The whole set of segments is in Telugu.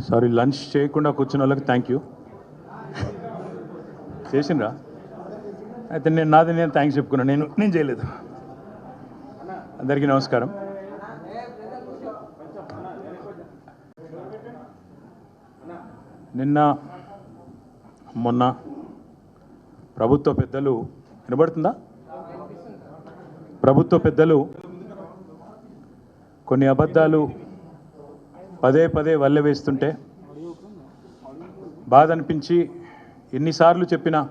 సారీ లంచ్ చేయకుండా కూర్చున్న వాళ్ళకి థ్యాంక్ యూ. చేసిండ్రా? అయితే నేను థ్యాంక్స్ చెప్పుకున్నాను. నేను చేయలేదు. అందరికీ నమస్కారం. నిన్న మొన్న ప్రభుత్వ పెద్దలు వినబడుతుందా? ప్రభుత్వ పెద్దలు కొన్ని అబద్ధాలు పదే పదే వల్లె వేస్తుంటే బాధ అనిపించి ఎన్నిసార్లు చెప్పినా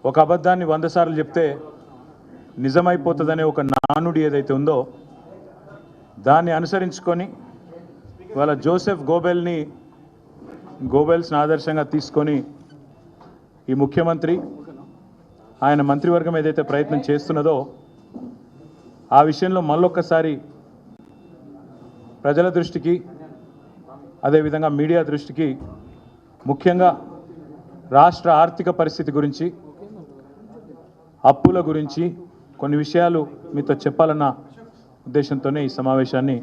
ఒక అబద్ధాన్ని 100 సార్లు చెప్తే నిజమైపోతుందనే ఒక నానుడి ఏదైతే ఉందో దాన్ని అనుసరించుకొని వాళ్ళ జోసెఫ్ గోబెల్స్ని ఆదర్శంగా తీసుకొని ఈ ముఖ్యమంత్రి ఆయన మంత్రివర్గం ఏదైతే ప్రయత్నం చేస్తున్నదో ఆ విషయంలో మళ్ళొక్కసారి ప్రజల దృష్టికి అదేవిధంగా మీడియా దృష్టికి ముఖ్యంగా రాష్ట్ర ఆర్థిక పరిస్థితి గురించి అప్పుల గురించి కొన్ని విషయాలు మీతో చెప్పాలన్న ఉద్దేశంతోనే ఈ సమావేశాన్ని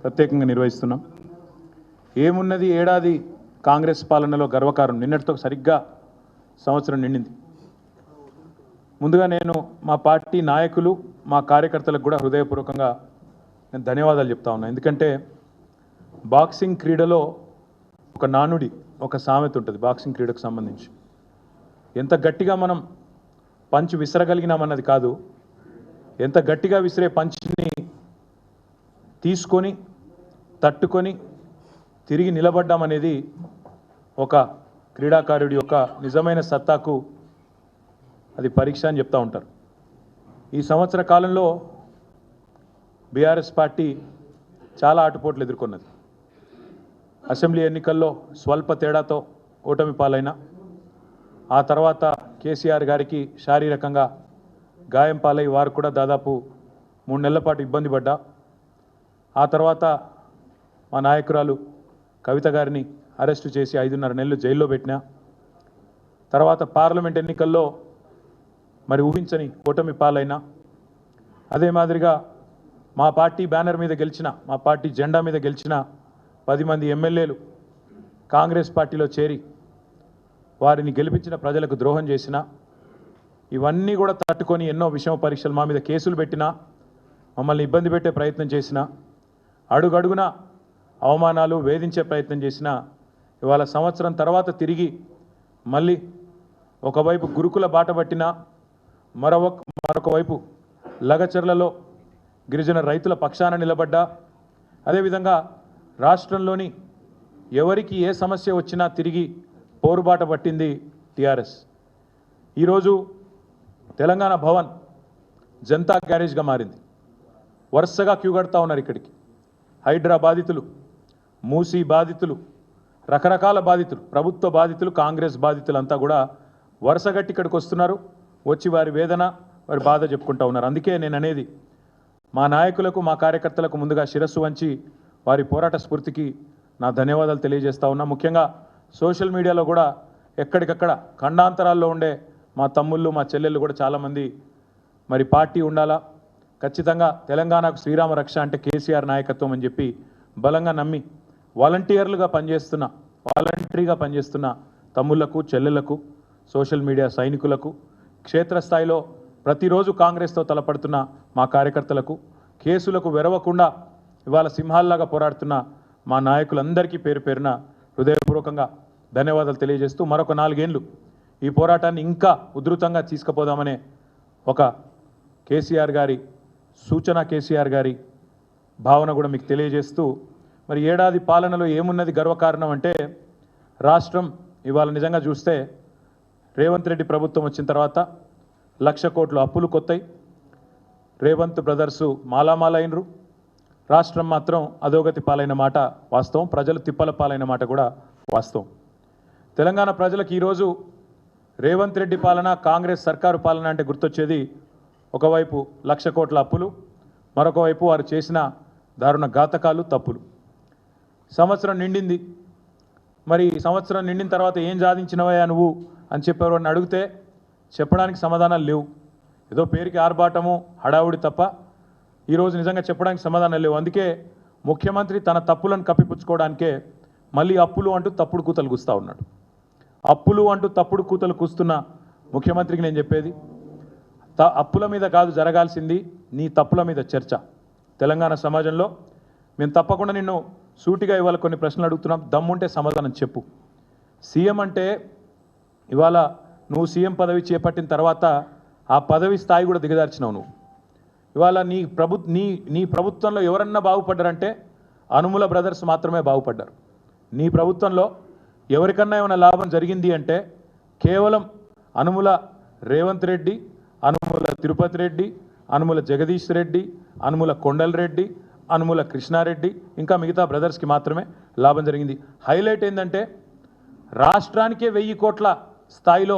ప్రత్యేకంగా నిర్వహిస్తున్నాం. ఏమున్నది, ఏడాది కాంగ్రెస్ పాలనలో గర్వకారణం. నిన్నటితో సరిగ్గా సంవత్సరం నిండింది. ముందుగా నేను మా పార్టీ నాయకులు మా కార్యకర్తలకు కూడా హృదయపూర్వకంగా నేను ధన్యవాదాలు చెప్తా ఉన్నా. ఎందుకంటే బాక్సింగ్ క్రీడలో ఒక నానుడి, ఒక సామెత ఉంటుంది బాక్సింగ్ క్రీడకు సంబంధించి. ఎంత గట్టిగా మనం పంచ్ విసరగలిగినామన్నది కాదు, ఎంత గట్టిగా విసిరే పంచ్ని తీసుకొని తట్టుకొని తిరిగి నిలబడ్డామనేది ఒక క్రీడాకారుడి యొక్క నిజమైన సత్తాకు అది పరీక్ష అని చెప్తూ ఉంటారు. ఈ సంవత్సర కాలంలో బీఆర్ఎస్ పార్టీ చాలా ఆటుపోట్లు ఎదుర్కొన్నది. అసెంబ్లీ ఎన్నికల్లో స్వల్ప తేడాతో ఓటమి పాలైన, ఆ తర్వాత కేసీఆర్ గారికి శారీరకంగా గాయం పాలై వారు కూడా దాదాపు 3 నెలల పాటు ఇబ్బంది పడ్డా, ఆ తర్వాత మా నాయకురాలు కవిత గారిని అరెస్టు చేసి 5.5 నెలలు జైల్లో పెట్టినా, తర్వాత పార్లమెంట్ ఎన్నికల్లో మరి ఊహించని ఓటమి పాలైన, అదే మాదిరిగా మా పార్టీ బ్యానర్ మీద గెలిచిన, మా పార్టీ జెండా మీద గెలిచిన 10 మంది ఎమ్మెల్యేలు కాంగ్రెస్ పార్టీలో చేరి వారిని గెలిపించిన ప్రజలకు ద్రోహం చేసిన, ఇవన్నీ కూడా తట్టుకొని ఎన్నో విషమ పరీక్షలు మా మీద కేసులు పెట్టినా, మమ్మల్ని ఇబ్బంది పెట్టే ప్రయత్నం చేసిన, అడుగడుగున అవమానాలు వేధించే ప్రయత్నం చేసిన, ఇవాళ సంవత్సరం తర్వాత తిరిగి మళ్ళీ ఒకవైపు గురుకుల బాట పట్టిన, మరొక వైపు లగచర్లలో గిరిజన రైతుల పక్షాన నిలబడ్డా, అదేవిధంగా రాష్ట్రంలోని ఎవరికి ఏ సమస్య వచ్చినా తిరిగి పోరుబాట పట్టింది టీఆర్ఎస్. ఈరోజు తెలంగాణ భవన్ జనతా గ్యారేజ్గా మారింది. వరుసగా క్యూ కడతా ఉన్నారు ఇక్కడికి. హైడ్రా బాధితులు, మూసీ బాధితులు, రకరకాల బాధితులు, ప్రభుత్వ బాధితులు, కాంగ్రెస్ బాధితులు అంతా కూడా వరుసగట్టి ఇక్కడికి వస్తున్నారు. వచ్చి వారి వేదన, వారి బాధ చెప్పుకుంటూ ఉన్నారు. అందుకే నేను అనేది, మా నాయకులకు మా కార్యకర్తలకు ముందుగా శిరస్సు వంచి వారి పోరాట స్ఫూర్తికి నా ధన్యవాదాలు తెలియజేస్తా ఉన్నా. ముఖ్యంగా సోషల్ మీడియాలో కూడా ఎక్కడికక్కడ ఖండాంతరాల్లో ఉండే మా తమ్ముళ్ళు మా చెల్లెళ్ళు కూడా చాలామంది మరి పార్టీ ఉండాలా, ఖచ్చితంగా తెలంగాణకు శ్రీరామ రక్ష అంటే కేసీఆర్ నాయకత్వం అని చెప్పి బలంగా నమ్మి వాలంటీర్గా పనిచేస్తున్న తమ్ముళ్లకు చెల్లెళ్లకు, సోషల్ మీడియా సైనికులకు, క్షేత్రస్థాయిలో ప్రతిరోజు కాంగ్రెస్తో తలపడుతున్న మా కార్యకర్తలకు, కేసులకు వెరవకుండా ఇవాళ సింహాల్లాగా పోరాడుతున్న మా నాయకులందరికీ పేరు పేరున హృదయపూర్వకంగా ధన్యవాదాలు తెలియజేస్తూ, మరొక 4 ఏళ్ళు ఈ పోరాటాన్ని ఇంకా ఉధృతంగా తీసుకుపోదామనే ఒక కేసీఆర్ గారి సూచన, కేసీఆర్ గారి భావన కూడా మీకు తెలియజేస్తూ, మరి ఏడాది పాలనలో ఏమున్నది గర్వకారణం అంటే, రాష్ట్రం ఇవాళ నిజంగా చూస్తే రేవంత్ రెడ్డి ప్రభుత్వం వచ్చిన తర్వాత 1,00,000 కోట్లు అప్పులు కొత్తాయి. రేవంత్ బ్రదర్సు మాలామాలైనరు. రాష్ట్రం మాత్రం అధోగతి పాలైన మాట వాస్తవం. ప్రజలు తిప్పల పాలైన మాట కూడా వాస్తవం. తెలంగాణ ప్రజలకు ఈరోజు రేవంత్ రెడ్డి పాలన, కాంగ్రెస్ సర్కారు పాలన అంటే గుర్తొచ్చేది ఒకవైపు 1,00,000 కోట్ల అప్పులు, మరొక వైపు వారు చేసిన దారుణ ఘాతకాలు, తప్పులు. సంవత్సరం నిండింది. మరి సంవత్సరం నిండిన తర్వాత ఏం సాధించినవయ్యా నువ్వు అని చెప్పారు అని అడిగితే చెప్పడానికి సమాధానాలు లేవు. ఏదో పేరుకి ఆర్భాటము, హడావుడి తప్ప ఈరోజు నిజంగా చెప్పడానికి సమాధానాలు లేవు. అందుకే ముఖ్యమంత్రి తన తప్పులను కప్పిపుచ్చుకోవడానికే మళ్ళీ అప్పులు అంటూ తప్పుడు కూతలు కూస్తూ ఉన్నాడు. అప్పులు అంటూ తప్పుడు కూతలు కూస్తున్న ముఖ్యమంత్రికి నేను చెప్పేది, అప్పుల మీద కాదు జరగాల్సింది, నీ తప్పుల మీద చర్చ. తెలంగాణ సమాజంలో మేము తప్పకుండా నిన్ను సూటిగా ఇవాళ కొన్ని ప్రశ్నలు అడుగుతున్నాం, దమ్ముంటే సమాధానం చెప్పు. సీఎం అంటే ఇవాళ నువ్వు సీఎం పదవి చేపట్టిన తర్వాత ఆ పదవి స్థాయి కూడా దిగదార్చినావు నువ్వు. ఇవాళ నీ ప్రభుత్వంలో ఎవరన్నా బాగుపడ్డారంటే అనుముల బ్రదర్స్ మాత్రమే బాగుపడ్డారు. నీ ప్రభుత్వంలో ఎవరికన్నా ఏమైనా లాభం జరిగింది అంటే కేవలం అనుముల రేవంత్ రెడ్డి, అనుముల తిరుపతి రెడ్డి, అనుముల జగదీష్ రెడ్డి, అనుముల కొండల్ రెడ్డి, అనుముల కృష్ణారెడ్డి, ఇంకా మిగతా బ్రదర్స్కి మాత్రమే లాభం జరిగింది. హైలైట్ ఏంటంటే రాష్ట్రానికే 1000 కోట్ల స్థాయిలో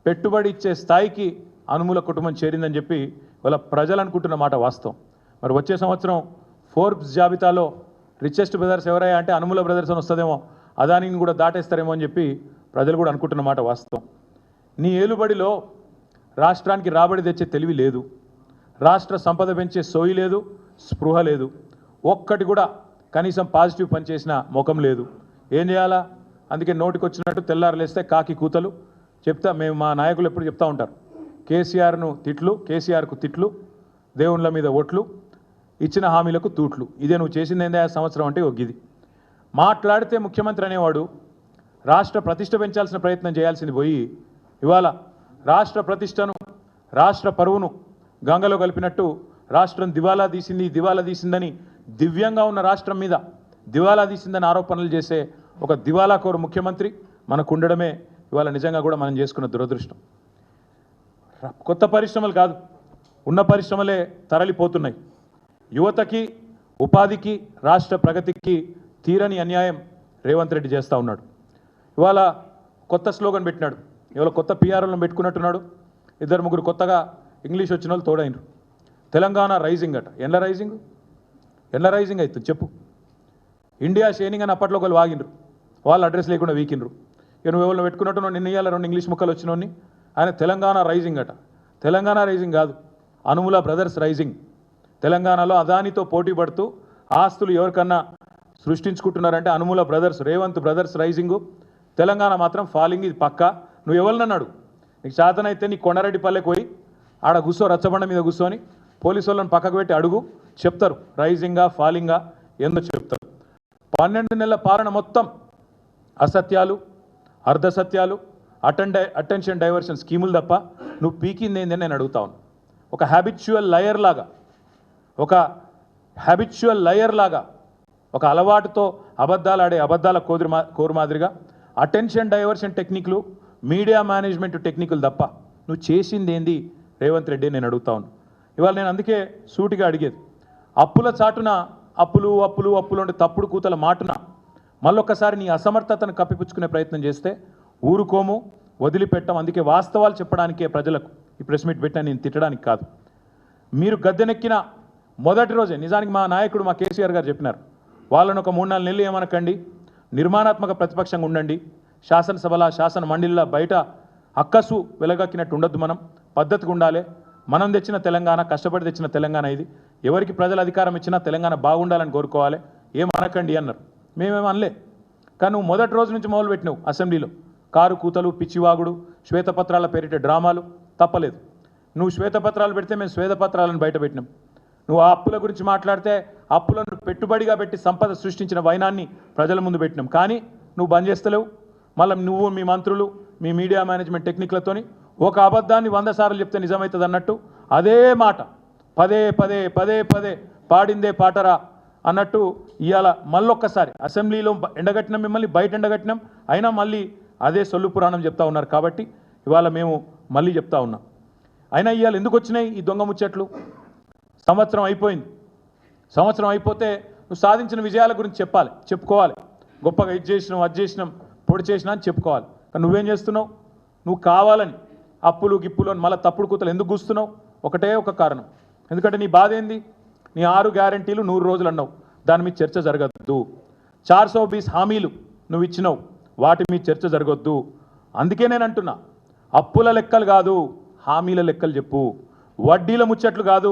పెట్టుబడి ఇచ్చే స్థాయికి అనుముల కుటుంబం చేరిందని చెప్పి వాళ్ళ ప్రజలు అనుకుంటున్న మాట వాస్తవం. మరి వచ్చే సంవత్సరం ఫోర్బ్స్ జాబితాలో రిచెస్ట్ బ్రదర్స్ ఎవరయ్యా అంటే అనుముల బ్రదర్స్ అని వస్తుందేమో, అదానిని కూడా దాటేస్తారేమో అని చెప్పి ప్రజలు కూడా అనుకుంటున్న మాట వాస్తవం. నీ ఏలుబడిలో రాష్ట్రానికి రాబడి తెచ్చే తెలివి లేదు, రాష్ట్ర సంపద పెంచే సోయి లేదు, స్పృహ లేదు, ఒక్కటి కూడా కనీసం పాజిటివ్ పని చేసిన ముఖం లేదు. ఏం చేయాలా? అందుకే నోటికి వచ్చినట్టు తెల్లారలేస్తే కాకి కూతలు చెప్తా. మేము మా నాయకులు ఎప్పుడు చెప్తా ఉంటారు, కేసీఆర్ను తిట్లు, కేసీఆర్కు తిట్లు, దేవుళ్ళ మీద ఓట్లు, ఇచ్చిన హామీలకు తూట్లు. ఇదే నువ్వు చేసింది ఏందా సంవత్సరం అంటే ఒగ్గిది. మాట్లాడితే ముఖ్యమంత్రి అనేవాడు రాష్ట్ర ప్రతిష్ట పెంచాల్సిన ప్రయత్నం చేయాల్సింది పోయి ఇవాళ రాష్ట్ర ప్రతిష్టను, రాష్ట్ర పరువును గంగలో కలిపినట్టు రాష్ట్రం దివాలా తీసిందని దివ్యంగా ఉన్న రాష్ట్రం మీద దివాలా తీసిందని ఆరోపణలు చేసే ఒక దివాలాకోరు ముఖ్యమంత్రి మనకు ఉండడమే ఇవాళ నిజంగా కూడా మనం చేసుకున్న దురదృష్టం. కొత్త పరిశ్రమలు కాదు, ఉన్న పరిశ్రమలే తరలిపోతున్నాయి. యువతకి, ఉపాధికి, రాష్ట్ర ప్రగతికి తీరని అన్యాయం రేవంత్ రెడ్డి చేస్తూ ఉన్నాడు. ఇవాళ కొత్త స్లోగన్ పెట్టినాడు, ఇవాళ కొత్త పిఆర్ఓలను పెట్టుకున్నట్టున్నాడు. 2-3 కొత్తగా ఇంగ్లీష్ వచ్చిన వాళ్ళు తోడైనరు. తెలంగాణ రైజింగ్ అట. ఎండ్ల రైజింగ్ అవుతుంది చెప్పు. ఇండియా షేనింగ్ అని అప్పట్లో ఒకళ్ళు వాగినరు, వాళ్ళు అడ్రస్ లేకుండా వీకినరు. ఇక నువ్వు ఎవరిని పెట్టుకున్నట్టు నిన్న ఇయ్యాల 2 ఇంగ్లీష్ ముక్కలు వచ్చినోని ఆయన తెలంగాణ రైజింగ్ అట. తెలంగాణ రైజింగ్ కాదు, అనుముల బ్రదర్స్ రైజింగ్. తెలంగాణలో అదానితో పోటీ పడుతూ ఆస్తులు ఎవరికన్నా సృష్టించుకుంటున్నారంటే అనుముల బ్రదర్స్, రేవంత్ బ్రదర్స్ రైజింగు. తెలంగాణ మాత్రం ఫాలింగ్, ఇది పక్కా. నువ్వు ఎవరినన్నాడు? నీకు చేతనైతే నీ కొండారెడ్డి పల్లెకి పోయి ఆడ కూర్చో, రచ్చబండ మీద కూర్చొని పోలీసు వాళ్ళని పక్కకు పెట్టి అడుగు, చెప్తారు రైజింగా ఫాలింగా ఏందో చెప్తారు. 12 నెలల పాలన మొత్తం అసత్యాలు, అర్ధసత్యాలు, అటెన్షన్ డైవర్షన్ స్కీములు తప్ప నువ్వు పీకింది ఏందని నేను అడుగుతా ఉన్నాను. ఒక హ్యాబిచువల్ లయర్ లాగా ఒక అలవాటుతో అబద్ధాలు ఆడే అబద్ధాల కోరు మాదిరిగా అటెన్షన్ డైవర్షన్ టెక్నిక్లు, మీడియా మేనేజ్మెంట్ టెక్నిక్లు తప్ప నువ్వు చేసింది ఏంది రేవంత్ రెడ్డి నేను అడుగుతా ఉన్నాను. ఇవాళ నేను అందుకే సూటిగా అడిగేది, అప్పుల చాటున అప్పులు అప్పులు అప్పులు అంటే తప్పుడు కూతల మాటున మళ్ళొక్కసారి నీ అసమర్థతను కప్పిపుచ్చుకునే ప్రయత్నం చేస్తే ఊరుకోము, వదిలిపెట్టాం. అందుకే వాస్తవాలు చెప్పడానికే ప్రజలకు ఈ ప్రెస్ మీట్ పెట్టినా, నేను తిట్టడానికి కాదు. మీరు గద్దెనెక్కిన మొదటి రోజే నిజానికి మా నాయకుడు మా కేసీఆర్ గారు చెప్పినారు, వాళ్ళను ఒక 3-4 నెలలు ఏమనకండి, నిర్మాణాత్మక ప్రతిపక్షంగా ఉండండి, శాసనసభల శాసన మండలిలో బయట అక్కసు వెలగక్కినట్టు ఉండొద్దు, మనం పద్ధతిగా ఉండాలి, మనం తెచ్చిన తెలంగాణ, కష్టపడి తెచ్చిన తెలంగాణ ఇది, ఎవరికి ప్రజలు అధికారం ఇచ్చినా తెలంగాణ బాగుండాలని కోరుకోవాలి, ఏమనకండి అన్నారు. మేమేమో అనలే. కానీ నువ్వు మొదటి రోజు నుంచి మొదలుపెట్టినావు అసెంబ్లీలో కారు కూతలు, పిచ్చివాగుడు, శ్వేతపత్రాల పేరిట డ్రామాలు. తప్పలేదు, నువ్వు శ్వేతపత్రాలు పెడితే మేము శ్వేతపత్రాలను బయట పెట్టినాం. నువ్వు ఆ అప్పుల గురించి మాట్లాడితే అప్పులను పెట్టుబడిగా పెట్టి సంపద సృష్టించిన వైనాన్ని ప్రజల ముందు పెట్టినాం. కానీ నువ్వు బంద్ చేస్తలేవు. మళ్ళీ నువ్వు, మీ మంత్రులు, మీ మీడియా మేనేజ్మెంట్ టెక్నిక్లతోని ఒక అబద్ధాన్ని 100 సార్లు చెప్తే నిజమవుతుంది అన్నట్టు అదే మాట పదే పదే పదే పదే పాడిందే పాటరా అన్నట్టు ఇవాళ మళ్ళొక్కసారి అసెంబ్లీలో ఎండగట్టినాం, మిమ్మల్ని బయట ఎండగట్టినాం, అయినా మళ్ళీ అదే సొల్లు పురాణం చెప్తా ఉన్నారు. కాబట్టి ఇవాళ మేము మళ్ళీ చెప్తా ఉన్నాం. అయినా ఇవాళ ఎందుకు వచ్చినాయి ఈ దొంగ ముచ్చట్లు? సంవత్సరం అయిపోయింది. సంవత్సరం అయిపోతే నువ్వు సాధించిన విజయాల గురించి చెప్పుకోవాలి. గొప్పగా ఇది చేసినాం, అది చేసినాం, పొడి చేసినా అని చెప్పుకోవాలి. కానీ నువ్వేం చేస్తున్నావు? నువ్వు కావాలని అప్పులు గిప్పులు అని మళ్ళీ తప్పుడు కూతలు ఎందుకు కూస్తున్నావు? ఒకటే ఒక కారణం. ఎందుకంటే నీ బాధ ఏంది? నీ 6 గ్యారంటీలు 100 రోజులు అన్నావు, దాని మీద చర్చ జరగద్దు. 420 హామీలు నువ్వు ఇచ్చినావు, వాటి మీద చర్చ జరగొద్దు. అందుకే నేను అంటున్నా, అప్పుల లెక్కలు కాదు, హామీల లెక్కలు చెప్పు. వడ్డీల ముచ్చట్లు కాదు,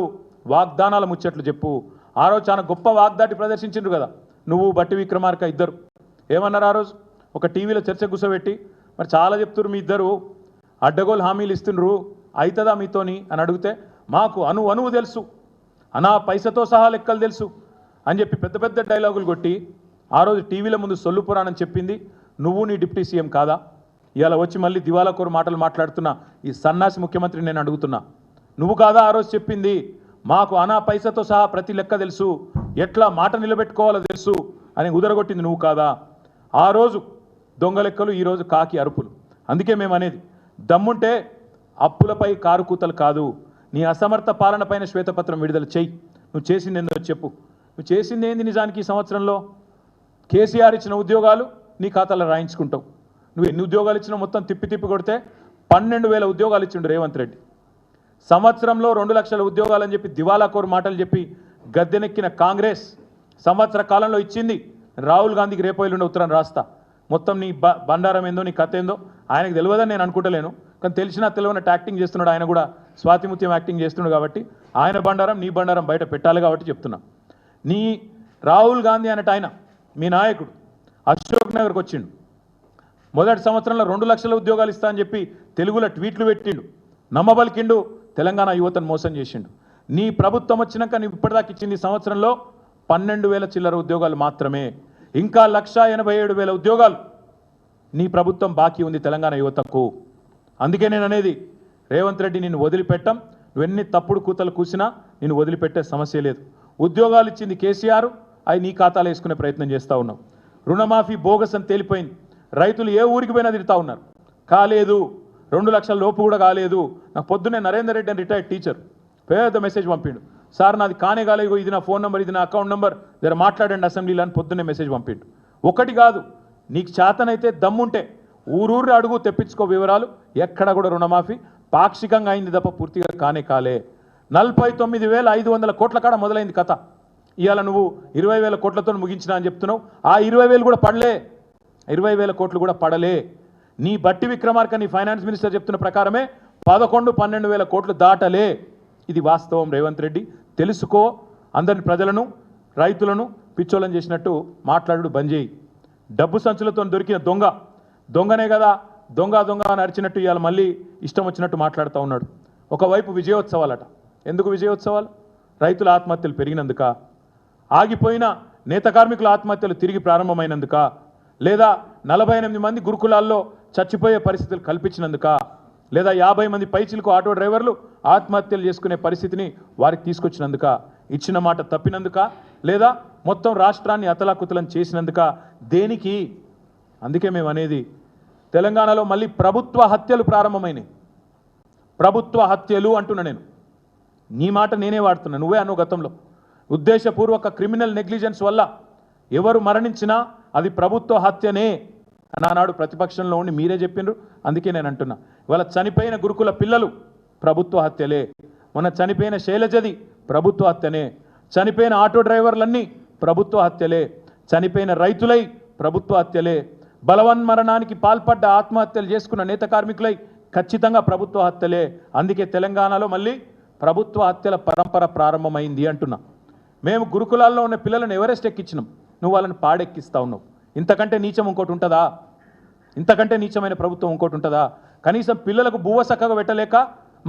వాగ్దానాల ముచ్చట్లు చెప్పు. ఆ రోజు చాలా గొప్ప వాగ్దాటి ప్రదర్శించిండ్రు కదా నువ్వు, బట్టి విక్రమార్క ఇద్దరు. ఏమన్నారు ఆ రోజు ఒక టీవీలో చర్చ కూర్చోబెట్టి, మరి చాలా చెప్తున్నారు మీ ఇద్దరు అడ్డగోలు హామీలు ఇస్తుండ్రు, అవుతుందా మీతోని అని అడిగితే, మాకు అణువు తెలుసు, అనా పైసతో సహా లెక్కలు తెలుసు అని చెప్పి పెద్ద పెద్ద డైలాగులు కొట్టి ఆ రోజు టీవీల ముందు సొల్లు పురాణం చెప్పింది నువ్వు నీ డిప్యూటీ సీఎం కాదా? ఇవాళ వచ్చి మళ్ళీ దివాలాకోరు మాటలు మాట్లాడుతున్నా ఈ సన్నాసి ముఖ్యమంత్రిని నేను అడుగుతున్నా, నువ్వు కాదా ఆ రోజు చెప్పింది మాకు అనా పైసతో సహా ప్రతి లెక్క తెలుసు, ఎట్లా మాట నిలబెట్టుకోవాలో తెలుసు అని ఉదరగొట్టింది నువ్వు కాదా? ఆ రోజు దొంగ లెక్కలు, ఈరోజు కాకి అరుపులు. అందుకే మేము అనేది, దమ్ముంటే అప్పులపై కారు కూతలు కాదు, నీ అసమర్థ పాలనపైన శ్వేతపత్రం విడుదల చెయ్యి. నువ్వు చేసింది ఏందో చెప్పు. నువ్వు చేసింది ఏంది నిజానికి ఈ సంవత్సరంలో? కేసీఆర్ ఇచ్చిన ఉద్యోగాలు నీ ఖాతాలో రాయించుకుంటావు. నువ్వు ఎన్ని ఉద్యోగాలు ఇచ్చినా మొత్తం తిప్పి కొడితే 12,000 ఉద్యోగాలు ఇచ్చిండు రేవంత్ రెడ్డి. సంవత్సరంలో 2 లక్షల ఉద్యోగాలని చెప్పి దివాలాకోరు మాటలు చెప్పి గద్దెనెక్కిన కాంగ్రెస్ సంవత్సర కాలంలో ఇచ్చింది. రాహుల్ గాంధీకి రేపు ఎల్లుండి ఉత్తరం రాస్తా, మొత్తం నీ బండారం ఏందో నీ కథ ఏందో ఆయనకు తెలియదని నేను అనుకుంటలేను, కానీ తెలిసినా తెలియనట్టు యాక్టింగ్ చేస్తున్నాడు. ఆయన కూడా స్వాతిముత్యం యాక్టింగ్ చేస్తున్నాడు కాబట్టి ఆయన బండారం నీ బండారం బయట పెట్టాలి కాబట్టి చెప్తున్నా. నీ రాహుల్ గాంధీ అన్నట్టు ఆయన మీ నాయకుడు అశోక్ నగర్కి వచ్చిండు, మొదటి సంవత్సరంలో 2 లక్షల ఉద్యోగాలు ఇస్తా అని చెప్పి తెలుగులో ట్వీట్లు పెట్టిండు, నమ్మబలికిండు, తెలంగాణ యువతను మోసం చేసిండు. నీ ప్రభుత్వం వచ్చినాక నీవు ఇప్పటిదాకా ఇచ్చింది సంవత్సరంలో 12,000 చిల్లర ఉద్యోగాలు మాత్రమే. ఇంకా 1,87,000 ఉద్యోగాలు నీ ప్రభుత్వం బాకీ ఉంది తెలంగాణ యువతకు. అందుకే నేను అనేది, రేవంత్ రెడ్డి నిన్ను వదిలిపెట్టం, నువ్వెన్ని తప్పుడు కూతలు కూసినా నిన్ను వదిలిపెట్టే సమస్య లేదు. ఉద్యోగాలు ఇచ్చింది కేసీఆర్, అవి నీ ఖాతాలో వేసుకునే ప్రయత్నం చేస్తూ ఉన్నావు. రుణమాఫీ బోగస్ అని తేలిపోయింది. రైతులు ఏ ఊరికి పోయినా తిరుగుతూ ఉన్నారు, కాలేదు, 2 లక్షల లోపు కూడా కాలేదు. నాకు పొద్దున్నే నరేందర్ రెడ్డి అని రిటైర్డ్ టీచర్ పెద్ద మెసేజ్ పంపిండు, సార్ నాది కానే కాలేదు, ఇది నా ఫోన్ నెంబర్, ఇది నా అకౌంట్ నెంబర్, జర మాట్లాడండి అసెంబ్లీలో అని పొద్దున్నే మెసేజ్ పంపిండు. ఒకటి కాదు, నీకు చేతనైతే దమ్ముంటే ఊరూరు అడుగు తెప్పించుకో వివరాలు. ఎక్కడ కూడా రుణమాఫీ పాక్షికంగా అయింది తప్ప పూర్తిగా కాలే. 49,500 కోట్ల కాడ మొదలైంది కథ. ఇవాళ నువ్వు 20,000 కోట్లతో ముగించినా అని చెప్తున్నావు. ఆ 20,000 కూడా పడలే, 20,000 కోట్లు కూడా పడలే. నీ బట్టి విక్రమార్క నీ ఫైనాన్స్ మినిస్టర్ చెప్తున్న ప్రకారమే 11-12,000 కోట్లు దాటలే. ఇది వాస్తవం. రేవంత్ రెడ్డి తెలుసుకో, అందరిని ప్రజలను రైతులను పిచ్చోళ్ళని చేసినట్టు మాట్లాడు బంద్ చేయి. డబ్బు సంచులతో దొరికిన దొంగనే కదా దొంగ అని అరిచినట్టు ఇవాళ మళ్ళీ ఇష్టం వచ్చినట్టు మాట్లాడుతూ ఉన్నాడు. ఒకవైపు విజయోత్సవాలట. ఎందుకు విజయోత్సవాలు? రైతుల ఆత్మహత్యలు పెరిగినందుక, ఆగిపోయిన నేత కార్మికుల ఆత్మహత్యలు తిరిగి ప్రారంభమైనందుక, లేదా 48 మంది గురుకులాల్లో చచ్చిపోయే పరిస్థితులు కల్పించినందుక, లేదా 50 మంది పైచిలకు ఆటో డ్రైవర్లు ఆత్మహత్యలు చేసుకునే పరిస్థితిని వారికి తీసుకొచ్చినందుక, ఇచ్చిన మాట తప్పినందుక, లేదా మొత్తం రాష్ట్రాన్ని అతలాకుతలం చేసినందుక, దేనికి? అందుకే మేము అనేది, తెలంగాణలో మళ్ళీ ప్రభుత్వ హత్యలు ప్రారంభమైనాయి. ప్రభుత్వ హత్యలు అంటున్నా నేను, నీ మాట నేనే వాడుతున్నా, నువ్వే అను గతంలో. ఉద్దేశపూర్వక క్రిమినల్ నెగ్లిజెన్స్ వల్ల ఎవరు మరణించినా అది ప్రభుత్వ హత్యనే అని ఆనాడు ప్రతిపక్షంలో ఉండి మీరే చెప్పిండ్రు. అందుకే నేను అంటున్నా, ఇవాళ చనిపోయిన గురుకుల పిల్లలు ప్రభుత్వ హత్యలే, మొన్న చనిపోయిన శైలజది ప్రభుత్వ హత్యనే, చనిపోయిన ఆటో డ్రైవర్లన్నీ ప్రభుత్వ హత్యలే, చనిపోయిన రైతులై ప్రభుత్వ హత్యలే, బలవన్మరణానికి పాల్పడ్డ ఆత్మహత్యలు చేసుకున్న నేత కార్మికులై ఖచ్చితంగా ప్రభుత్వ హత్యలే. అందుకే తెలంగాణలో మళ్ళీ ప్రభుత్వ హత్యల పరంపర ప్రారంభమైంది అంటున్నా. మేము గురుకులాల్లో ఉన్న పిల్లలను ఎవరెస్ట్ ఎక్కించినాం, నువ్వు వాళ్ళని పాడెక్కిస్తా ఉన్నావు. ఇంతకంటే నీచం ఇంకోటి ఉంటుందా? ఇంతకంటే నీచమైన ప్రభుత్వం ఇంకోటి ఉంటుందా? కనీసం పిల్లలకు బువ్వ చక్కగా పెట్టలేక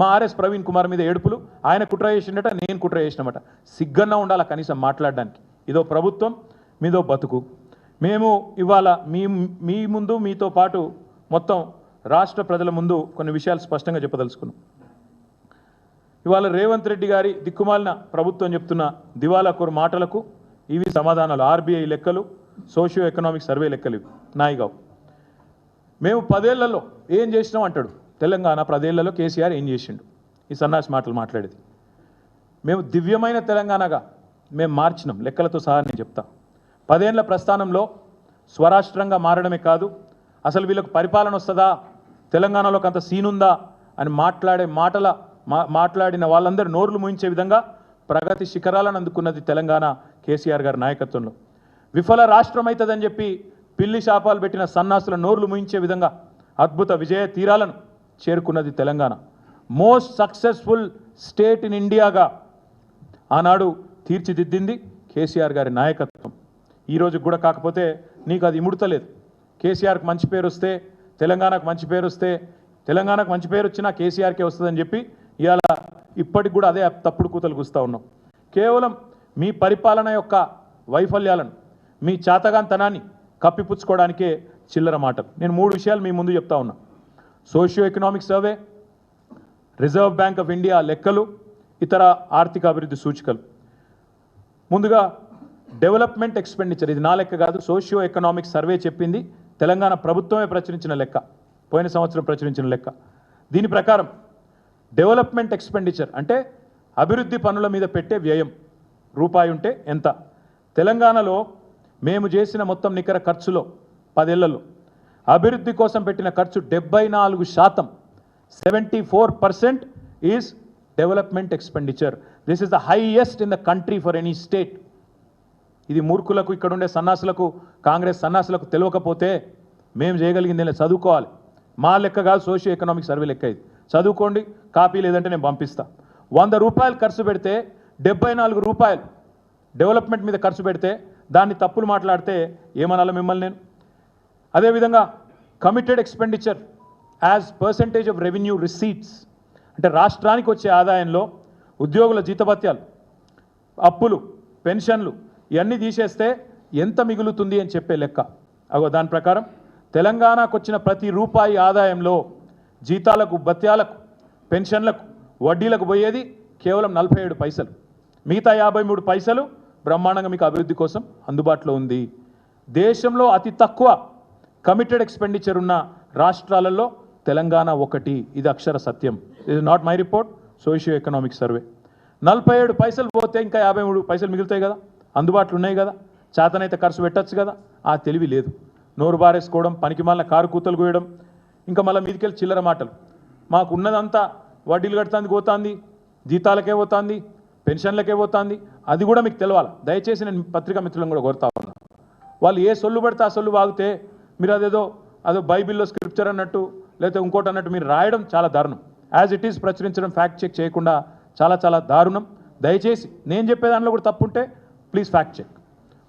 మా ఆర్ఎస్ ప్రవీణ్ కుమార్ మీద ఏడుపులు, ఆయన కుట్ర చేసిండట, నేను కుట్ర చేసినమాట. సిగ్గన్నా ఉండాలా కనీసం మాట్లాడడానికి. ఇదో ప్రభుత్వం, మీదో బతుకు. మేము ఇవాళ మీ ముందు మీతో పాటు మొత్తం రాష్ట్ర ప్రజల ముందు కొన్ని విషయాలు స్పష్టంగా చెప్పదలుచుకున్నాం. ఇవాళ రేవంత్ రెడ్డి గారి దిక్కుమాలిన ప్రభుత్వం చెప్తున్న దివాలాకోరు మాటలకు ఇవి సమాధానాలు. ఆర్బీఐ లెక్కలు, సోషియో ఎకనామిక్ సర్వే లెక్కలు ఇవి నాయిగావు. మేము 10 ఏళ్లలో ఏం చేసినాం అంటాడు. తెలంగాణ 10 ఏళ్లలో కేసీఆర్ ఏం చేసిండు? ఈ సన్నాసి మాటలు మాట్లాడేది. మేము దివ్యమైన తెలంగాణగా మేము మార్చినాం, లెక్కలతో సహా నేను చెప్తా. 10 ఏళ్ల ప్రస్థానంలో స్వరాష్ట్రంగా మారడమే కాదు, అసలు వీళ్ళకు పరిపాలన వస్తుందా, తెలంగాణలోకి అంత సీనుందా అని మాట్లాడిన వాళ్ళందరూ నోర్లు ముయించే విధంగా ప్రగతి శిఖరాలను అందుకున్నది తెలంగాణ కేసీఆర్ గారి నాయకత్వంలో. విఫల రాష్ట్రం అవుతుందని చెప్పి పిల్లి శాపాలు పెట్టిన సన్నాసుల నోర్లు ముయించే విధంగా అద్భుత విజయ తీరాలను చేరుకున్నది Telangana. Most successful state in ఇండియాగా ఆనాడు తీర్చిదిద్దింది కేసీఆర్ గారి నాయకత్వం. ఈరోజు కూడా కాకపోతే నీకు అది ఇముడతలేదు. కేసీఆర్కి మంచి పేరు వస్తే, తెలంగాణకు మంచి పేరు వస్తే, తెలంగాణకు మంచి పేరు వచ్చినా కేసీఆర్కే వస్తుందని చెప్పి ఇవాళ ఇప్పటికి కూడా అదే తప్పుడు కూతలు కూస్తూ ఉన్నాం. కేవలం మీ పరిపాలన యొక్క వైఫల్యాలను, మీ చాతగాంతనాన్ని కప్పిపుచ్చుకోవడానికే చిల్లర మాటలు. నేను 3 విషయాలు మీ ముందు చెప్తా ఉన్నా. Socio economic survey, reserve bank of India లెక్కలు, ఇతర ఆర్థిక అభివృద్ధి సూచికలు. ముందుగా డెవలప్మెంట్ ఎక్స్పెండిచర్, ఇది నా లెక్క కాదు, సోషియో ఎకనామిక్ సర్వే చెప్పింది, తెలంగాణ ప్రభుత్వమే ప్రచురించిన లెక్క, పోయిన సంవత్సరం ప్రచురించిన లెక్క. దీని ప్రకారం డెవలప్మెంట్ ఎక్స్పెండిచర్ అంటే అభివృద్ధి పనుల మీద పెట్టే వ్యయం రూపాయి ఉంటే ఎంత. తెలంగాణలో మేము చేసిన మొత్తం నికర ఖర్చులో 10 ఏళ్లలో అభివృద్ధి కోసం పెట్టిన ఖర్చు 74%, 74% is development expenditure. This is the highest in the country for any state. ఇది మూర్ఖులకు, ఇక్కడ ఉండే సన్నాసులకు, కాంగ్రెస్ సన్నాసులకు తెలియకపోతే మేము చేయగలిగింది లేదు. చదువుకోవాలి. మా లెక్క కాదు, సోషియో ఎకనామిక్ సర్వే లెక్క ఇది. చదువుకోండి, కాపీ లేదంటే నేను పంపిస్తా. 100 రూపాయలు ఖర్చు పెడితే 74 రూపాయలు డెవలప్మెంట్ మీద ఖర్చు పెడితే దాన్ని తప్పులు మాట్లాడితే ఏమనాలి మిమ్మల్ని నేను. అదేవిధంగా committed expenditure as percentage of revenue receipts అంటే రాష్ట్రానికి వచ్చే ఆదాయంలో ఉద్యోగుల జీతభత్యాలు, అప్పులు, పెన్షన్లు ఇవన్నీ తీసేస్తే ఎంత మిగులుతుంది అని చెప్పే లెక్క. అగో దాని ప్రకారం తెలంగాణకు వచ్చిన ప్రతి రూపాయి ఆదాయంలో జీతాలకు, భత్యాలకు, పెన్షన్లకు, వడ్డీలకు పోయేది కేవలం 47 పైసలు. మిగతా 53 పైసలు బ్రహ్మాండంగా మీకు అభివృద్ధి కోసం అందుబాటులో ఉంది. దేశంలో అతి తక్కువ కమిటెడ్ ఎక్స్పెండిచర్ ఉన్న రాష్ట్రాలలో తెలంగాణ ఒకటి. ఇది అక్షర సత్యం. ఇది not my report, socio economic survey. 47 పైసలు పోతే ఇంకా 53 పైసలు మిగులుతాయి కదా, అందుబాటులో ఉన్నాయి కదా, చేతనైతే ఖర్చు పెట్టచ్చు కదా. ఆ తెలివి లేదు. నోరు బారేసుకోవడం, పనికి మాలిన కారు కూతలు కోయడం, ఇంకా మళ్ళీ మీదికెళ్ళి చిల్లర మాటలు. మాకు ఉన్నదంతా వడ్డీలు కడుతుంది పోతుంది, జీతాలకే పోతుంది, పెన్షన్లకే పోతుంది, అది కూడా మీకు తెలవాలి. దయచేసి నేను పత్రికా మిత్రులను కూడా కోరుతా ఉన్నాను. వాళ్ళు ఏ సొల్లు పడితే ఆ సొల్లు వాగితే మీరు అదో బైబిల్లో స్క్రిప్చర్ అన్నట్టు లేకపోతే ఇంకోటి అన్నట్టు మీరు రాయడం చాలా దారుణం. యాజ్ ఇట్ ఈస్ ప్రచురించడం, ఫ్యాక్ట్ చెక్ చేయకుండా చాలా దారుణం. దయచేసి నేను చెప్పేదానిలో కూడా తప్పుంటే ప్లీజ్ ఫ్యాక్ట్ చెక్.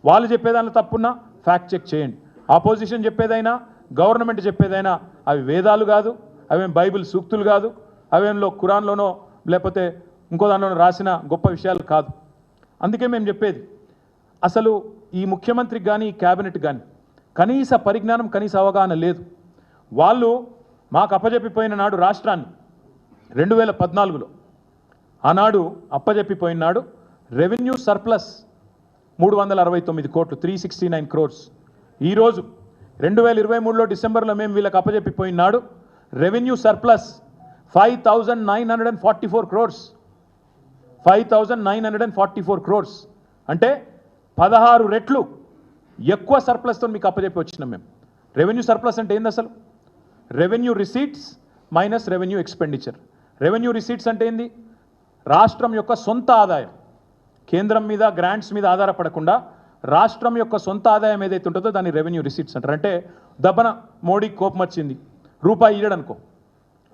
వాళ్ళు చెప్పేదానిలో తప్పున్నా ఫ్యాక్ట్ చెక్ చేయండి. ఆపోజిషన్ చెప్పేదైనా, గవర్నమెంట్ చెప్పేదైనా అవి వేదాలు కాదు, అవేం బైబిల్ సూక్తులు కాదు, అవేంలో ఖురాన్లోనో లేకపోతే ఇంకో దానిలోనో రాసిన గొప్ప విషయాలు కాదు. అందుకే మేము చెప్పేది, అసలు ఈ ముఖ్యమంత్రికి కానీ ఈ క్యాబినెట్ కానీ కనీస పరిజ్ఞానం, కనీస అవగాహన లేదు. వాళ్ళు మాకు అప్పజెప్పిపోయిన నాడు రాష్ట్రాన్ని 2014లో ఆనాడు అప్పజెప్పిపోయిన నాడు రెవెన్యూ సర్ప్లస్ 369 కోట్లు, 369 crores. ఈరోజు 2023లో డిసెంబర్లో మేము వీళ్ళకి అప్పజెప్పిపోయిన నాడు రెవెన్యూ సర్ప్లస్ 5,944 crores. 5,944 crores అంటే 16 రెట్లు ఎక్కువ సర్ప్లస్తో మీకు అప్పజెప్పి వచ్చినాం మేము. రెవెన్యూ సర్ప్లస్ అంటే ఏంది అసలు? Revenue receipts minus revenue expenditure. Revenue receipts అంటే ఏంది? రాష్ట్రం యొక్క సొంత ఆదాయం, కేంద్రం మీద గ్రాంట్స్ మీద ఆధారపడకుండా రాష్ట్రం యొక్క సొంత ఆదాయం ఏదైతే ఉంటుందో దాన్ని రెవెన్యూ రిసీట్స్ అంటారు. అంటే దబ్బన మోడీకి కోపం వచ్చింది, రూపాయి ఇయ్యడనుకో,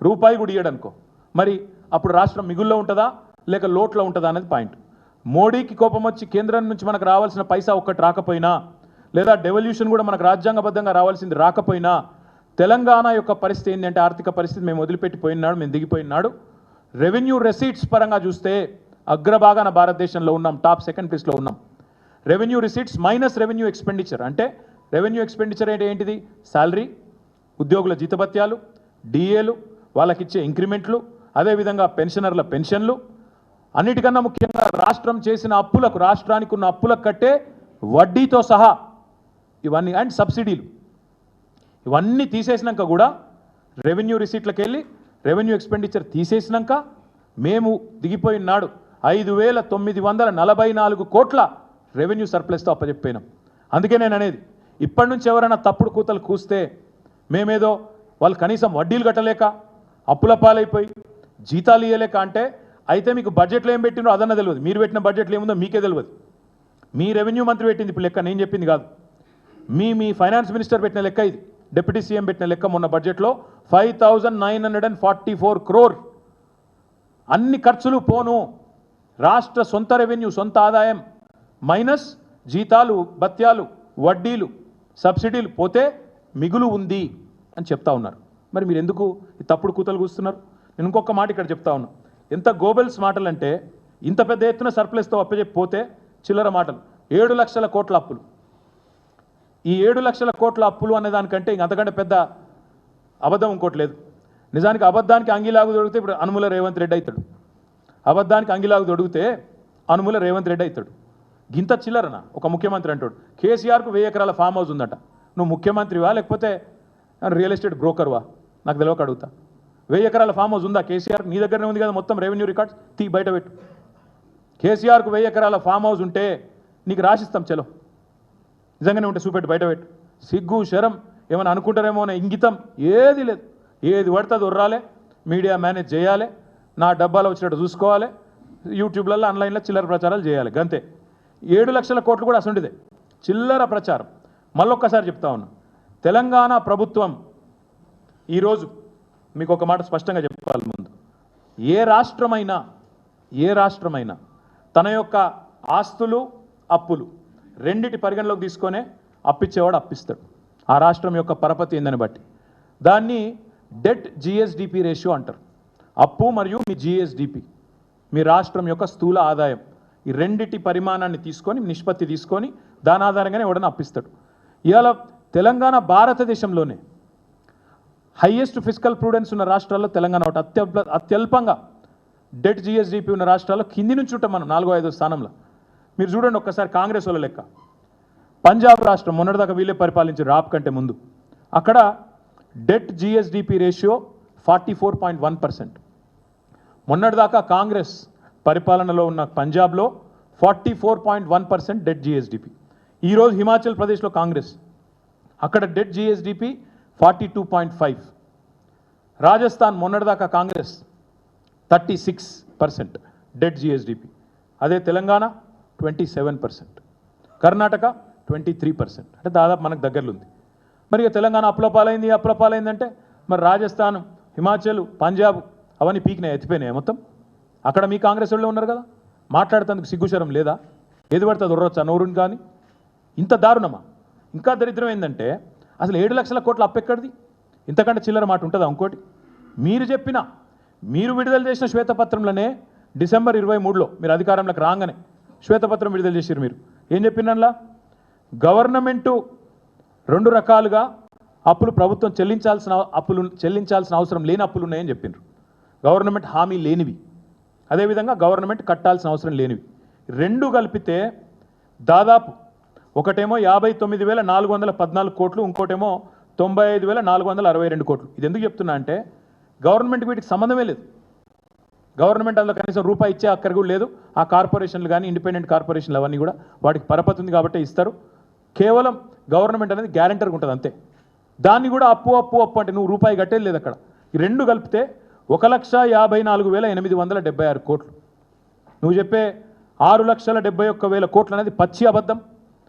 రూపాయి కూడా ఇయ్యడనుకో, మరి అప్పుడు రాష్ట్రం మిగుల్లో ఉంటుందా లేక లోట్లో ఉంటుందా అనేది పాయింట్. మోడీకి కోపం వచ్చి కేంద్రం నుంచి మనకు రావాల్సిన పైసా ఒక్కటి రాకపోయినా, లేదా డెవల్యూషన్ కూడా మనకు రాజ్యాంగబద్ధంగా రావాల్సింది రాకపోయినా, తెలంగాణ యొక్క పరిస్థితి ఏంటంటే ఆర్థిక పరిస్థితి మేము వదిలిపెట్టిపోయినాడు, మేము దిగిపోయినాడు. రెవెన్యూ రెసీట్స్ పరంగా చూస్తే అగ్రభాగాన భారతదేశంలో ఉన్నాం, టాప్ 2nd ప్లేస్లో ఉన్నాం. Revenue receipts minus revenue expenditure అంటే రెవెన్యూ ఎక్స్పెండిచర్ అంటే ఏంటిది? శాలరీ, ఉద్యోగుల జీతభత్యాలు, డిఏలు, వాళ్ళకిచ్చే ఇంక్రిమెంట్లు, అదేవిధంగా పెన్షనర్ల పెన్షన్లు, అన్నిటికన్నా ముఖ్యంగా రాష్ట్రం చేసిన అప్పులకు, రాష్ట్రానికి ఉన్న అప్పులకు కట్టే వడ్డీతో సహా ఇవన్నీ, అండ్ సబ్సిడీలు, ఇవన్నీ తీసేసినాక కూడా రెవెన్యూ రిసీట్లకు వెళ్ళి రెవెన్యూ ఎక్స్పెండిచర్ తీసేసినాక మేము దిగిపోయిన నాడు 5,944 కోట్ల రెవెన్యూ సర్ప్లస్తో అప్పచెప్పినాం. అందుకే నేను అనేది, ఇప్పటి నుంచి ఎవరైనా తప్పుడు కూతలు కూస్తే మేమేదో వాళ్ళు కనీసం వడ్డీలు కట్టలేక అప్పుల పాలైపోయి జీతాలు ఇవ్వలేక అంటే, అయితే మీకు బడ్జెట్లో ఏం పెట్టినో అదన్న తెలియదు, మీరు పెట్టిన బడ్జెట్లో ఏముందో మీకే తెలియదు. మీ రెవెన్యూ మంత్రి పెట్టింది ఇప్పుడు లెక్క, నేను చెప్పింది కాదు. మీ ఫైనాన్స్ మినిస్టర్ పెట్టిన లెక్క ఇది, డిప్యూటీ సీఎం పెట్టిన లెక్క మొన్న బడ్జెట్లో 5,944 crore. అన్ని ఖర్చులు పోను, రాష్ట్ర సొంత రెవెన్యూ, సొంత ఆదాయం మైనస్ జీతాలు, భత్యాలు, వడ్డీలు, సబ్సిడీలు పోతే మిగులు ఉంది అని చెప్తా ఉన్నారు. మరి మీరు ఎందుకు ఈ తప్పుడు కూతలు కూస్తున్నారు? నేను ఇంకొక మాట ఇక్కడ చెప్తా ఉన్నా. ఎంత గోబెల్స్ మాటలు అంటే, ఇంత పెద్ద ఎత్తున సర్ప్లస్తో అప్పచెప్పి పోతే చిల్లర మాటలు. 7 లక్షల కోట్ల అప్పులు. ఈ 7 లక్షల కోట్ల అప్పులు అనే దానికంటే ఇంక అంతకంటే పెద్ద అబద్ధం ఇంకోటి లేదు. నిజానికి అబద్ధానికి అంగిలాగు దొరికితే ఇప్పుడు అనుముల రేవంత్ రెడ్డి అవుతాడు. అబద్ధానికి అంగిలాగు దొరికితే అనుముల రేవంత్ రెడ్డి అవుతాడు. గింత చిల్లరనా ఒక ముఖ్యమంత్రి అంటాడు? కేసీఆర్కు 1000 ఎకరాల ఫామ్ హౌస్ ఉందట. నువ్వు ముఖ్యమంత్రివా లేకపోతే రియల్ ఎస్టేట్ బ్రోకర్వా? నాకు తెలియక అడుగుతా. 1000 ఎకరాల ఫామ్ హౌస్ ఉందా కేసీఆర్? నీ దగ్గరనే ఉంది కదా మొత్తం రెవెన్యూ రికార్డ్స్, తీ బయట పెట్టు. కేసీఆర్కు 1000 ఎకరాల ఫామ్ హౌస్ ఉంటే నీకు రాసిస్తాం, చలో నిజంగానే ఉంటే చూపెట్టు, బయట పెట్టు. సిగ్గు శరం ఏమైనా అనుకుంటారేమో అనే ఇంగితం ఏది లేదు. ఏది పడుతుంది ఉర్రాలే, మీడియా మేనేజ్ చేయాలి, నా డబ్బాలో వచ్చినట్టు చూసుకోవాలి, యూట్యూబ్లలో ఆన్లైన్లో చిల్లర ప్రచారాలు చేయాలి, గంతే. 7 లక్షల కోట్లు కూడా అసంటిదే చిల్లర ప్రచారం. మళ్ళొక్కసారి చెప్తా ఉన్నా, తెలంగాణ ప్రభుత్వం ఈరోజు మీకు ఒక మాట స్పష్టంగా చెప్పాలి. ముందు ఏ రాష్ట్రమైనా తన యొక్క ఆస్తులు అప్పులు రెండిటి పరిగణలోకి తీసుకొనే అప్పిచ్చేవాడు అప్పిస్తాడు. ఆ రాష్ట్రం యొక్క పరపతి ఏందని బట్టి దాన్ని డెట్ జిఎస్డిపి రేషియో అంటారు. అప్పు మరియు మీ జిఎస్డిపి, మీ రాష్ట్రం యొక్క స్థూల ఆదాయం, ఈ రెండిటి పరిమాణాన్ని తీసుకొని నిష్పత్తి తీసుకొని దాని ఆధారంగానే ఎవడన్నా అప్పిస్తాడు. ఇవాళ తెలంగాణ భారతదేశంలోనే హైయెస్ట్ ఫిజికల్ ప్రూడెన్స్ ఉన్న రాష్ట్రాల్లో తెలంగాణ ఒకటి. అత్యల్పంగా డెట్ జిఎస్డిపి ఉన్న రాష్ట్రాల్లో కింది నుంచి ఉంటాం మనం 4వ 5వ స్థానంలో. మీరు చూడండి ఒక్కసారి కాంగ్రెస్ వాళ్ళ లెక్క. పంజాబ్ రాష్ట్రం మొన్నటిదాకా వీళ్ళే పరిపాలించారు రాప్ కంటే ముందు. అక్కడ డెట్ జిఎస్డిపి రేషియో 44.1%. మొన్నటిదాకా కాంగ్రెస్ పరిపాలనలో ఉన్న పంజాబ్లో 44.1% డెట్ జిఎస్డిపి. ఈరోజు హిమాచల్ ప్రదేశ్లో కాంగ్రెస్, అక్కడ డెట్ జిఎస్డిపి 42.5. రాజస్థాన్ మొన్నటిదాకా కాంగ్రెస్ 36% డెట్ జిఎస్డిపి. అదే తెలంగాణ 27%, కర్ణాటక 23%. అంటే దాదాపు మనకు దగ్గరలో ఉంది. మరి ఇక తెలంగాణ అప్పులపాలైందంటే మరి రాజస్థాన్, హిమాచల్, పంజాబ్ అవన్నీ పీకినాయి, ఎత్తిపోయినాయి మొత్తం. అక్కడ మీ కాంగ్రెస్ వాళ్ళు ఉన్నారు కదా, మాట్లాడుతందుకు సిగ్గుశరం లేదా? ఏది పడుతుంది ఉర్రొచ్చా నోరుని? కానీ ఇంత దారుణమా? ఇంకా దరిద్రం ఏంటంటే అసలు 7 లక్షల కోట్ల అప్పు ఎక్కడిది? ఇంతకంటే చిల్లర మాట ఉంటుందా? ఇంకోటి, మీరు విడుదల చేసిన శ్వేతపత్రంలోనే డిసెంబర్ 23లో మీరు అధికారంలోకి రాగానే శ్వేతపత్రం విడుదల చేశారు. మీరు ఏం చెప్పినలా? గవర్నమెంటు 2 రకాలుగా అప్పులు ప్రభుత్వం చెల్లించాల్సిన అవసరం లేని అప్పులు ఉన్నాయని చెప్పిండ్రు. గవర్నమెంట్ హామీ లేనివి, అదేవిధంగా గవర్నమెంట్ కట్టాల్సిన అవసరం లేనివి. 2 కలిపితే దాదాపు ఒకటేమో 59,414 కోట్లు, ఇంకోటేమో 95,462 కోట్లు. ఇది ఎందుకు చెప్తున్నా అంటే గవర్నమెంట్ వీటికి సంబంధమే లేదు. గవర్నమెంట్ అందులో కనీసం రూపాయి ఇచ్చే అక్కర కూడా లేదు. ఆ కార్పొరేషన్లు కానీ ఇండిపెండెంట్ కార్పొరేషన్లు అవన్నీ కూడా వాటికి పరపతి ఉంది కాబట్టి ఇస్తారు. కేవలం గవర్నమెంట్ అనేది గ్యారెంటర్గా ఉంటుంది అంతే. దాన్ని కూడా అప్పు అంటే నువ్వు రూపాయి కట్టేది లేదు అక్కడ. ఈ 2 కలిపితే 1,54,876 కోట్లు. నువ్వు చెప్పే 6,71,000 కోట్లు అనేది పచ్చి అబద్ధం.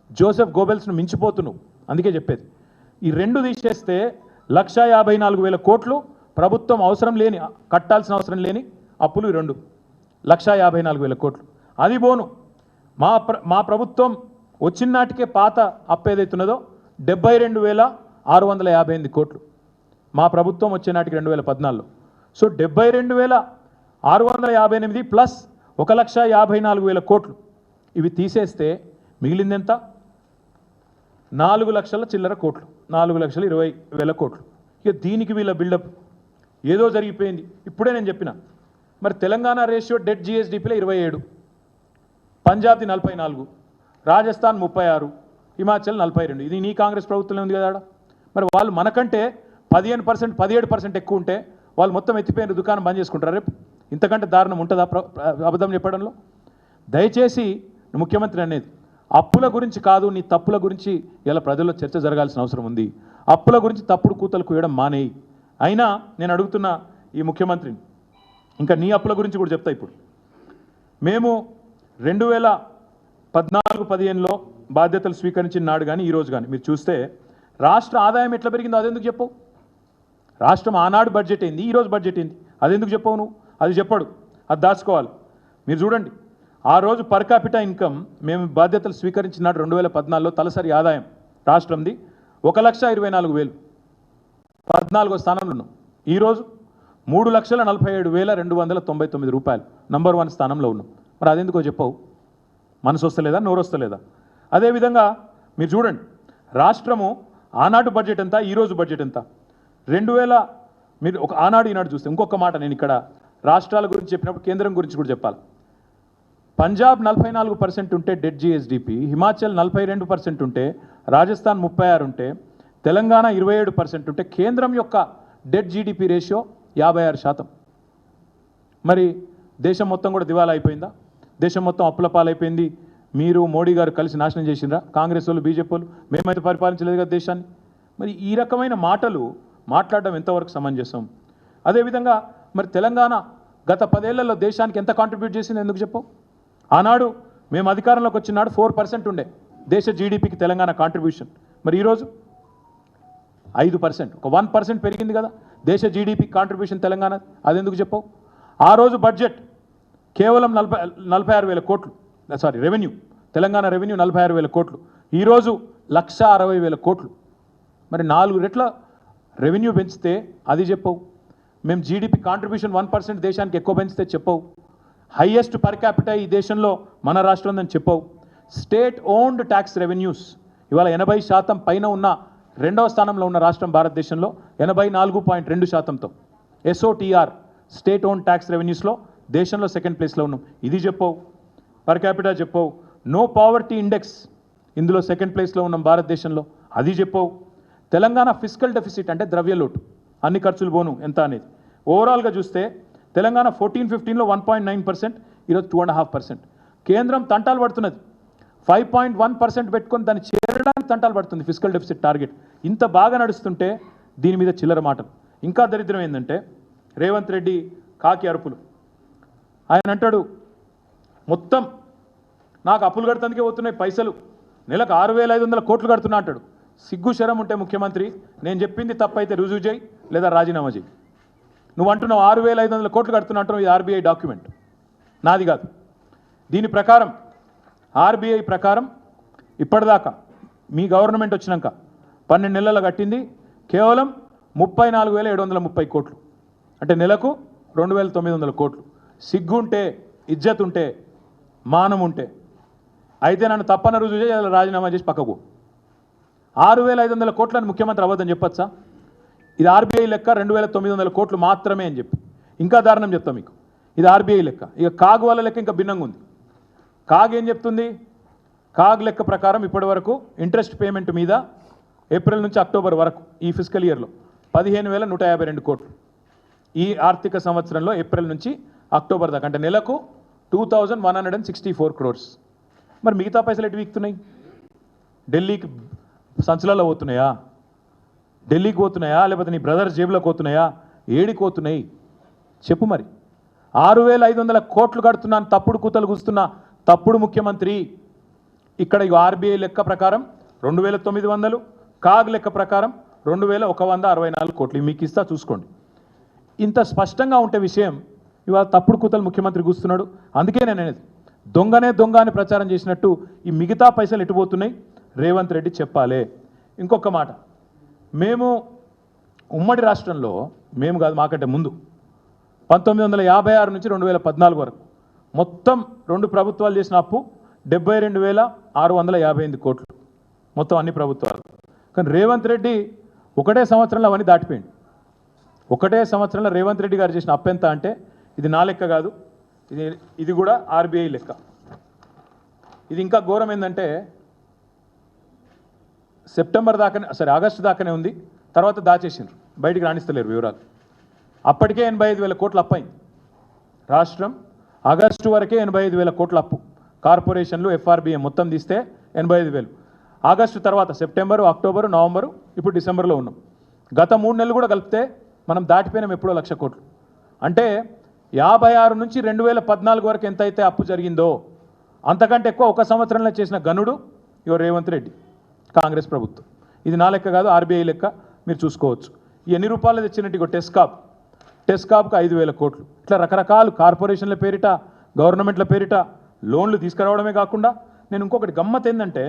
జోసెఫ్ గోబెల్స్ను మించిపోతున్నావు, అందుకే చెప్పేది. ఈ 2 తీసేస్తే 1,54,000 కోట్లు ప్రభుత్వం అవసరం లేని, కట్టాల్సిన అవసరం లేని అప్పులు. 2 1,54,000 కోట్లు. అది పోను మా ప్రభుత్వం వచ్చిన నాటికే పాత అప్పు ఏదైతున్నదో 72,658 కోట్లు. మా ప్రభుత్వం వచ్చే నాటికి 2014లో. సో 72,658 ప్లస్ 1,54,000 కోట్లు ఇవి తీసేస్తే మిగిలిందెంత? 4 లక్షల చిల్లర కోట్లు, 4,20,000 కోట్లు. ఇక దీనికి వీళ్ళ బిల్డప్ ఏదో జరిగిపోయింది. ఇప్పుడే నేను చెప్పిన మరి తెలంగాణ రేషియో డెట్ జిఎస్డిపిలో 27, పంజాబ్ది 44, రాజస్థాన్ 36, హిమాచల్ 42. ఇది నీ కాంగ్రెస్ ప్రభుత్వంలో ఉంది కదా. మరి వాళ్ళు మనకంటే 15%, 17% ఎక్కువ ఉంటే వాళ్ళు మొత్తం ఎత్తిపోయిన దుకాణం బంద్ చేసుకుంటారు రేపు. ఇంతకంటే దారుణం ఉంటుందా అబద్ధం చెప్పడంలో? దయచేసి ముఖ్యమంత్రి అనేది అప్పుల గురించి కాదు, నీ తప్పుల గురించి ఇలా ప్రజల్లో చర్చ జరగాల్సిన అవసరం ఉంది. అప్పుల గురించి తప్పుడు కూతలు కూయడం మానేయి. అయినా నేను అడుగుతున్న ఈ ముఖ్యమంత్రిని, ఇంకా నీ అప్పుల గురించి కూడా చెప్తా. ఇప్పుడు మేము 2014-15లో బాధ్యతలు స్వీకరించిన నాడు కానీ ఈరోజు కానీ మీరు చూస్తే రాష్ట్ర ఆదాయం ఎట్లా పెరిగిందో అదెందుకు చెప్పవు? రాష్ట్రం ఆనాడు బడ్జెట్ ఏంది, ఈరోజు బడ్జెట్ ఏంది, అదెందుకు చెప్పవు నువ్వు? అది చెప్పడు, అది దాచుకోవాలి. మీరు చూడండి, ఆ రోజు పర్ క్యాపిటా ఇన్కమ్ మేము బాధ్యతలు స్వీకరించినాడు 2014లో తలసరి ఆదాయం రాష్ట్రంది 1,24,000 14వ స్థానంలో ఉన్నాం. ఈరోజు 3,47,299 రూపాయలు నంబర్ 1 స్థానంలో ఉన్నాం. మరి అదెందుకో చెప్పవు? మనసు వస్తలేదా, నోరు వస్తలేదా? అదేవిధంగా మీరు చూడండి, రాష్ట్రము ఆనాడు బడ్జెట్ ఎంత, ఈరోజు బడ్జెట్ ఎంత? 2000 మీరు ఒక ఆనాడు ఈనాడు చూస్తే ఇంకొక మాట, నేను ఇక్కడ రాష్ట్రాల గురించి చెప్పినప్పుడు కేంద్రం గురించి కూడా చెప్పాలి. పంజాబ్ 44% ఉంటే డెట్ జిఎస్డిపి, హిమాచల్ 42% ఉంటే, రాజస్థాన్ 36 ఉంటే, తెలంగాణ 27% ఉంటే, కేంద్రం యొక్క డెట్ జీడిపి రేషియో 56%. మరి దేశం మొత్తం కూడా దివాలా అయిపోయిందా? దేశం మొత్తం అప్పుల పాలైపోయింది. మీరు మోడీ గారు కలిసి నాశనం చేసిండ్రా? కాంగ్రెస్ వాళ్ళు, బీజేపీ వాళ్ళు మేమైతే పరిపాలించలేదు కదా దేశాన్ని. మరి ఈ రకమైన మాటలు మాట్లాడడం ఎంతవరకు సమంజసం? అదేవిధంగా మరి తెలంగాణ గత 10 ఏళ్లలో దేశానికి ఎంత కాంట్రిబ్యూట్ చేసింది ఎందుకు చెప్పవు? ఆనాడు మేము అధికారంలోకి వచ్చినాడు 4% ఉండే దేశ జీడిపికి తెలంగాణ కాంట్రిబ్యూషన్. మరి ఈరోజు 5%, ఒక 1% పెరిగింది కదా దేశ జీడిపి కాంట్రిబ్యూషన్ తెలంగాణ. అదెందుకు చెప్పవు? ఆ రోజు బడ్జెట్ కేవలం 46,000 కోట్లు, సారీ రెవెన్యూ, తెలంగాణ రెవెన్యూ 46,000 కోట్లు, ఈరోజు 1,60,000 కోట్లు. మరి 4 రెట్ల రెవెన్యూ పెంచితే అది చెప్పవు. మేము జీడిపి కాంట్రిబ్యూషన్ 1% దేశానికి ఎక్కువ పెంచితే చెప్పవు. హైయెస్ట్ పర్ క్యాపిటల్ ఈ దేశంలో మన రాష్ట్రం ఉందని చెప్పవు. స్టేట్ ఓన్డ్ ట్యాక్స్ రెవెన్యూస్ ఇవాళ 80% పైన ఉన్న 2వ స్థానంలో ఉన్న రాష్ట్రం భారతదేశంలో 84.2%తో. ఎస్ఓటిఆర్ స్టేట్ ఓన్ ట్యాక్స్ రెవెన్యూస్లో దేశంలో 2nd ప్లేస్లో ఉన్నాం. ఇది చెప్పవు. పర్ క్యాపిటల్ చెప్పవు. నో పావర్టీ ఇండెక్స్ ఇందులో 2nd ప్లేస్లో ఉన్నాం భారతదేశంలో. అది చెప్పవు. తెలంగాణ ఫిస్కల్ డెఫిసిట్ అంటే ద్రవ్యలోటు, అన్ని ఖర్చులు పోను ఎంత అనేది ఓవరాల్గా చూస్తే తెలంగాణ 14-15లో 1.9%, ఈరోజు 2.5%. కేంద్రం తంటాలు పడుతున్నది 5.1% పెట్టుకొని దాన్ని చేరడానికి తంటాలు పడుతుంది ఫిస్కల్ డెఫిసిట్ టార్గెట్. ఇంత బాగా నడుస్తుంటే దీని మీద చిల్లర మాటలు. ఇంకా దరిద్రం ఏంటంటే రేవంత్ రెడ్డి కాకి అరుపులు. ఆయన అంటాడు మొత్తం నాకు అప్పులు కడతానికే పోతున్నాయి పైసలు, నెలకు 6,500 కోట్లు కడుతున్నా అంటాడు. సిగ్గు శరం ఉంటే ముఖ్యమంత్రి, నేను చెప్పింది తప్పైతే రుజువు చేయి లేదా రాజీనామా చేయి. నువ్వు అంటున్నావు 6,500 కోట్లు కడుతున్నా అంటున్నావు, ఇది ఆర్బీఐ డాక్యుమెంట్, నాది కాదు. దీని ప్రకారం ఆర్బీఐ ప్రకారం ఇప్పటిదాకా మీ గవర్నమెంట్ వచ్చినాక 12 నెలల్లో కట్టింది కేవలం 34,730 కోట్లు, అంటే నెలకు 2,900 కోట్లు. సిగ్గుంటే, ఇజ్జత్ ఉంటే, మానం ఉంటే అయితే నన్ను తప్పన రుజువు చేసి రాజీనామా చేసి పక్కకు. 6,500 కోట్లని ముఖ్యమంత్రి అవ్వద్దని చెప్పచ్చా? ఇది ఆర్బీఐ లెక్క 2,900 కోట్లు మాత్రమే అని చెప్పి. ఇంకా దారుణం చెప్తాం మీకు, ఇది ఆర్బీఐ లెక్క. ఇక కాగ్ వాళ్ళ లెక్క ఇంకా భిన్నంగా ఉంది. కాగ్ ఏం చెప్తుంది? కాగ్ లెక్క ప్రకారం ఇప్పటి వరకు ఇంట్రెస్ట్ పేమెంట్ మీద ఏప్రిల్ నుంచి అక్టోబర్ వరకు ఈ ఫిజికల్ ఇయర్లో 15,152 కోట్లు. ఈ ఆర్థిక సంవత్సరంలో ఏప్రిల్ నుంచి అక్టోబర్ దాకా అంటే నెలకు 2,164 crores. మరి మిగతా పైసలు ఎటు వీక్తున్నాయి? ఢిల్లీకి సంచులలో పోతున్నాయా? ఢిల్లీకి పోతున్నాయా లేకపోతే నీ బ్రదర్స్ జేబులోకి పోతున్నాయా? ఏడికి పోతున్నాయి చెప్పు. మరి 6,500 కోట్లు కడుతున్నాను తప్పుడు కూతలు కూస్తున్న తప్పుడు ముఖ్యమంత్రి ఇక్కడ ఆర్బీఐ లెక్క ప్రకారం 2,900, కాగ్ లెక్క ప్రకారం 2,164 కోట్లు. మీకు ఇస్తా చూసుకోండి. ఇంత స్పష్టంగా ఉంటే విషయం ఇవాళ తప్పుడు కూతలు ముఖ్యమంత్రి కూస్తున్నాడు. అందుకే నేను అనేది దొంగనే దొంగ అని ప్రచారం చేసినట్టు ఈ మిగతా పైసలు ఎటుపోతున్నాయి రేవంత్ రెడ్డి చెప్పాలే. ఇంకొక మాట, మేము ఉమ్మడి రాష్ట్రంలో, మేము కాదు మాకంటే ముందు 1956 నుంచి 2014 వరకు మొత్తం 2 ప్రభుత్వాలు చేసిన అప్పు 72,658 కోట్లు మొత్తం అన్ని ప్రభుత్వాలు. కానీ రేవంత్ రెడ్డి ఒకటే సంవత్సరంలో అవన్నీ దాటిపోయింది. ఒకటే సంవత్సరంలో రేవంత్ రెడ్డి గారు చేసిన అప్పు ఎంత అంటే ఇది నా లెక్క కాదు, ఇది కూడా ఆర్బీఐ లెక్క. ఇది ఇంకా ఘోరం ఏంటంటే సెప్టెంబర్ దాకానే, సరే ఆగస్టు దాకానే ఉంది, తర్వాత దాచేసిండ్రు, బయటికి రాణిస్తలేరు వివరాలు. అప్పటికే 85,000 కోట్ల అప్పు అయింది రాష్ట్రం. ఆగస్టు వరకే 85,000 కోట్ల అప్పు. కార్పొరేషన్లు, ఎఫ్ఆర్బిఎం మొత్తం తీస్తే 85,000. ఆగస్టు తర్వాత సెప్టెంబరు, అక్టోబరు, నవంబరు, ఇప్పుడు డిసెంబర్లో ఉన్నాం. గత 3 నెలలు కూడా కలిపితే మనం దాటిపోయినాం ఎప్పుడో 1,00,000 కోట్లు. అంటే 56 నుంచి 2014 వరకు ఎంతైతే అప్పు జరిగిందో అంతకంటే ఎక్కువ ఒక సంవత్సరంలో చేసిన గనుడు ఇగో రేవంత్ రెడ్డి, కాంగ్రెస్ ప్రభుత్వం. ఇది నా లెక్క కాదు, ఆర్బీఐ లెక్క, మీరు చూసుకోవచ్చు. ఎన్ని రూపాయలు తెచ్చినట్టు ఇగో టెస్కాప్కు 5,000 కోట్లు. ఇట్లా రకరకాల కార్పొరేషన్ల పేరిట, గవర్నమెంట్ల పేరిట లోన్లు తీసుకురావడమే కాకుండా, నేను ఇంకొకటి గమ్మత్ ఏంటంటే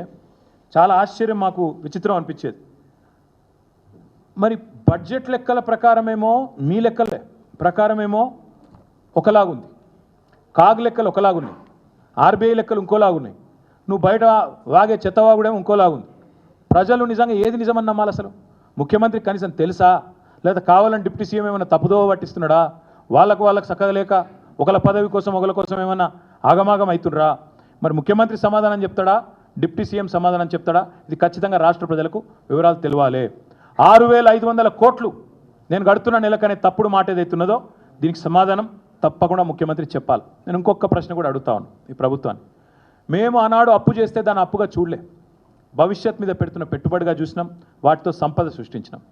చాలా ఆశ్చర్యం, మాకు విచిత్రం అనిపించేది. మరి బడ్జెట్ లెక్కల ప్రకారమేమో మీ లెక్కల ప్రకారమేమో ఒకలాగుంది, కాగ్ లెక్కలు ఒకలాగున్నాయి, ఆర్బీఐ లెక్కలు ఇంకోలాగున్నాయి, నువ్వు బయట వాగే చెత్తవాగుడేమో ఇంకోలాగుంది. ప్రజలు నిజంగా ఏది నిజమని నమ్మాలి? అసలు ముఖ్యమంత్రి కనీసం తెలుసా? లేదా కావాలని డిప్యూటీ సీఎం ఏమైనా తప్పుదోవ పట్టిస్తున్నాడా? వాళ్ళకు చక్కగా లేక ఒకళ్ళ పదవి కోసం ఒకళ్ళ కోసం ఏమన్నా ఆగమాగం అవుతుండ్రా? మరి ముఖ్యమంత్రి సమాధానం చెప్తాడా, డిప్యూటీ సీఎం సమాధానం చెప్తాడా? ఇది ఖచ్చితంగా రాష్ట్ర ప్రజలకు వివరాలు తెలియాలి. 6,500 కోట్లు నేను గడుతున్న నెలకనే తప్పుడు మాట ఏదైతున్నదో దీనికి సమాధానం తప్పకుండా ముఖ్యమంత్రి చెప్పాలి. నేను ఇంకొక ప్రశ్న కూడా అడుగుతాను ఈ ప్రభుత్వాన్ని. మేము ఆనాడు అప్పు చేస్తే దాన్ని అప్పుగా చూడలే, భవిష్యత్ మీద పెడుతున్న పెట్టుబడిగా చూసినాం, వాటితో సంపద సృష్టించినాం.